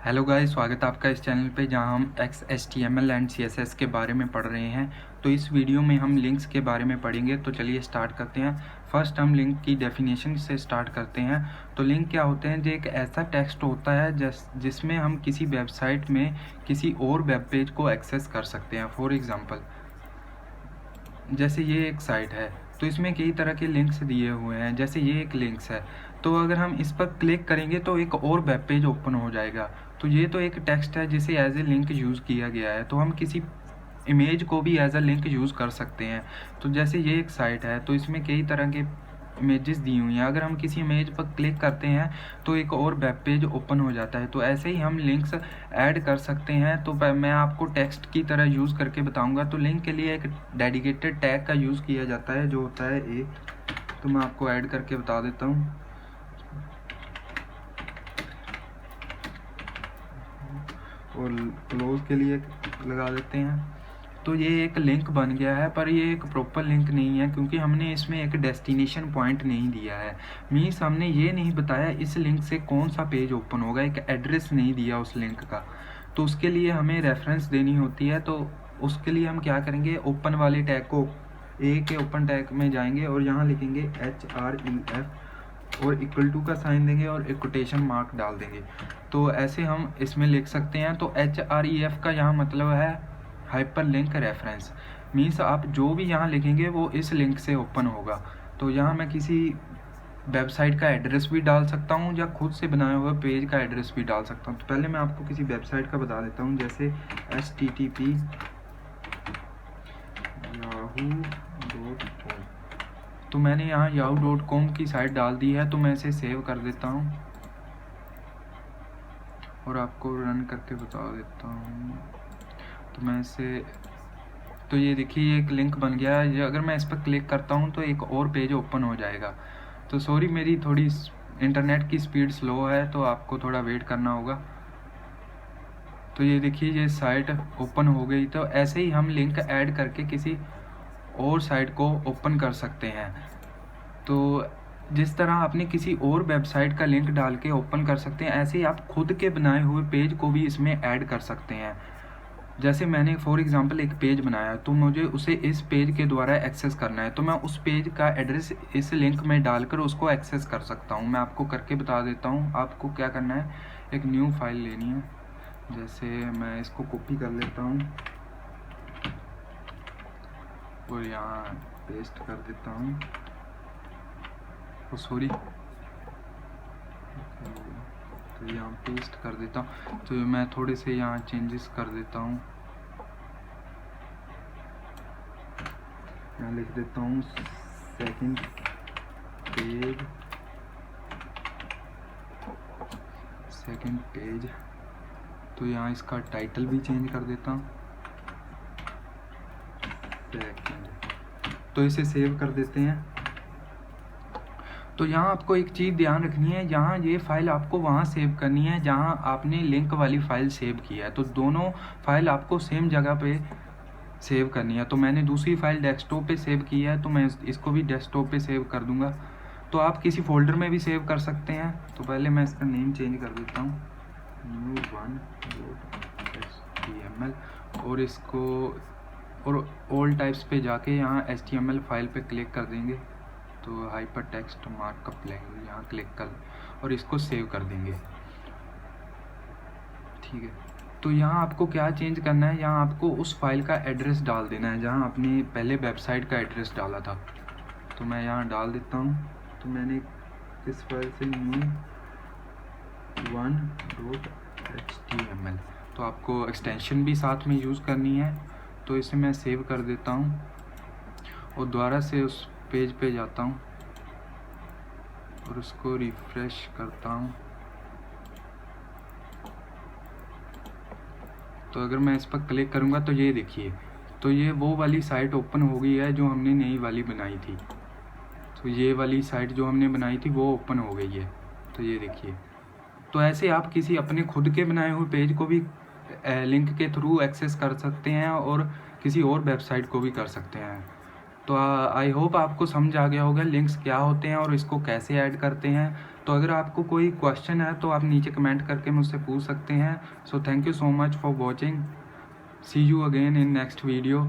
Hello guys, स्वागत है आपका इस चैनल पे जहां हम XHTML एंड CSS के बारे में पढ़ रहे हैं। तो इस वीडियो में हम लिंक्स के बारे में पढ़ेंगे। तो चलिए स्टार्ट करते हैं। फर्स्ट हम लिंक की डेफिनेशन से स्टार्ट करते हैं। तो लिंक क्या होते हैं? जो एक ऐसा टेक्स्ट होता है जिसमें हम किसी वेबसाइट में किसी और वेब पेज को एक्सेस कर सकते हैं। फॉर एग्जांपल जैसे ये एक साइट है तो इसमें कई तरह के लिंक्स दिए हुए हैं। जैसे ये एक लिंक्स है, तो अगर हम इस पर क्लिक करेंगे तो एक और वेब पेज ओपन हो जाएगा। तो ये तो एक टेक्स्ट है जिसे एज ए लिंक यूज़ किया गया है। तो हम किसी इमेज को भी एज अ लिंक यूज़ कर सकते हैं। तो जैसे ये एक साइट है तो इसमें कई तरह के इमेजेस दी हुई हैं। अगर हम किसी इमेज पर क्लिक करते हैं तो एक और वेब पेज ओपन हो जाता है। तो ऐसे ही हम लिंक्स ऐड कर सकते हैं। तो मैं आपको टेक्स्ट की तरह यूज़ करके बताऊंगा। तो लिंक के लिए एक डेडिकेटेड टैग का यूज़ किया जाता है जो होता है ए। तो मैं आपको ऐड करके बता देता हूँ। और क्लोज के लिए लगा देते हैं। तो ये एक लिंक बन गया है, पर ये एक प्रॉपर लिंक नहीं है क्योंकि हमने इसमें एक डेस्टिनेशन पॉइंट नहीं दिया है। मीन्स हमने ये नहीं बताया इस लिंक से कौन सा पेज ओपन होगा, एक एड्रेस नहीं दिया उस लिंक का। तो उसके लिए हमें रेफरेंस देनी होती है। तो उसके लिए हम क्या करेंगे, ओपन वाले टैग को ए के ओपन टैग में जाएंगे और यहाँ लिखेंगे HREF और इक्वल टू का साइन देंगे और एक कोटेशन मार्क डाल देंगे। तो ऐसे हम इसमें लिख सकते हैं। तो HREF का यहाँ मतलब है हाइपर लिंक रेफरेंस। मीन्स आप जो भी यहाँ लिखेंगे वो इस लिंक से ओपन होगा। तो यहाँ मैं किसी वेबसाइट का एड्रेस भी डाल सकता हूँ या खुद से बनाए हुए पेज का एड्रेस भी डाल सकता हूँ। तो पहले मैं आपको किसी वेबसाइट का बता देता हूँ, जैसे http yahoo.com। तो मैंने यहाँ yahoo.com की साइट डाल दी है। तो मैं इसे सेव कर देता हूँ और आपको रन करके बता देता हूँ। तो मैं इसे, तो ये देखिए एक लिंक बन गया है। अगर मैं इस पर क्लिक करता हूँ तो एक और पेज ओपन हो जाएगा। तो सॉरी, मेरी थोड़ी इंटरनेट की स्पीड स्लो है तो आपको थोड़ा वेट करना होगा। तो ये देखिए ये साइट ओपन हो गई। तो ऐसे ही हम लिंक ऐड करके किसी और साइट को ओपन कर सकते हैं। तो जिस तरह आपने किसी और वेबसाइट का लिंक डाल के ओपन कर सकते हैं, ऐसे ही आप खुद के बनाए हुए पेज को भी इसमें ऐड कर सकते हैं। जैसे मैंने फॉर एग्जांपल एक पेज बनाया तो मुझे उसे इस पेज के द्वारा एक्सेस करना है। तो मैं उस पेज का एड्रेस इस लिंक में डालकर उसको एक्सेस कर सकता हूँ। मैं आपको करके बता देता हूँ। आपको क्या करना है, एक न्यू फाइल लेनी है। जैसे मैं इसको कॉपी कर लेता हूँ और यहाँ पेस्ट कर देता हूँ। सॉरी, तो यहाँ पेस्ट कर देता हूँ। तो मैं थोड़े से यहाँ चेंजेस कर देता हूँ। यहाँ लिख देता हूँ सेकंड पेज। तो यहाँ इसका टाइटल भी चेंज कर देता हूँ सेकंड। तो इसे सेव कर देते हैं। तो यहाँ आपको एक चीज़ ध्यान रखनी है, यहाँ ये फाइल आपको वहाँ सेव करनी है जहाँ आपने लिंक वाली फ़ाइल सेव किया है। तो दोनों फाइल आपको सेम जगह पे सेव करनी है। तो मैंने दूसरी फाइल डेस्कटॉप पे सेव की है तो मैं इसको भी डेस्कटॉप पे सेव कर दूंगा। तो आप किसी फोल्डर में भी सेव कर सकते हैं। तो पहले मैं इसका नेम चेंज कर देता हूँ, new1.html, और इसको और ऑल टाइप्स पे जाके यहाँ HTML फाइल पे क्लिक कर देंगे। तो हाइपर टेक्स्ट मार्कअप लैंग्वेज यहाँ क्लिक कर और इसको सेव कर देंगे। ठीक है। तो यहाँ आपको क्या चेंज करना है, यहाँ आपको उस फाइल का एड्रेस डाल देना है जहाँ आपने पहले वेबसाइट का एड्रेस डाला था। तो मैं यहाँ डाल देता हूँ। तो मैंने इस फाइल से new1.html, तो आपको एक्सटेंशन भी साथ में यूज़ करनी है। तो इसे मैं सेव कर देता हूँ और दोबारा से उस पेज पे जाता हूँ और उसको रिफ्रेश करता हूँ। तो अगर मैं इस पर क्लिक करूँगा तो ये देखिए, तो ये वो वाली साइट ओपन हो गई है जो हमने नई वाली बनाई थी। तो ये वाली साइट जो हमने बनाई थी वो ओपन हो गई है। तो ये देखिए। तो ऐसे आप किसी अपने खुद के बनाए हुए पेज को भी लिंक के थ्रू एक्सेस कर सकते हैं और किसी और वेबसाइट को भी कर सकते हैं। तो आई होप आपको समझ आ गया होगा लिंक्स क्या होते हैं और इसको कैसे ऐड करते हैं। तो अगर आपको कोई क्वेश्चन है तो आप नीचे कमेंट करके मुझसे पूछ सकते हैं। So thank you so much for watching, see you again in next video.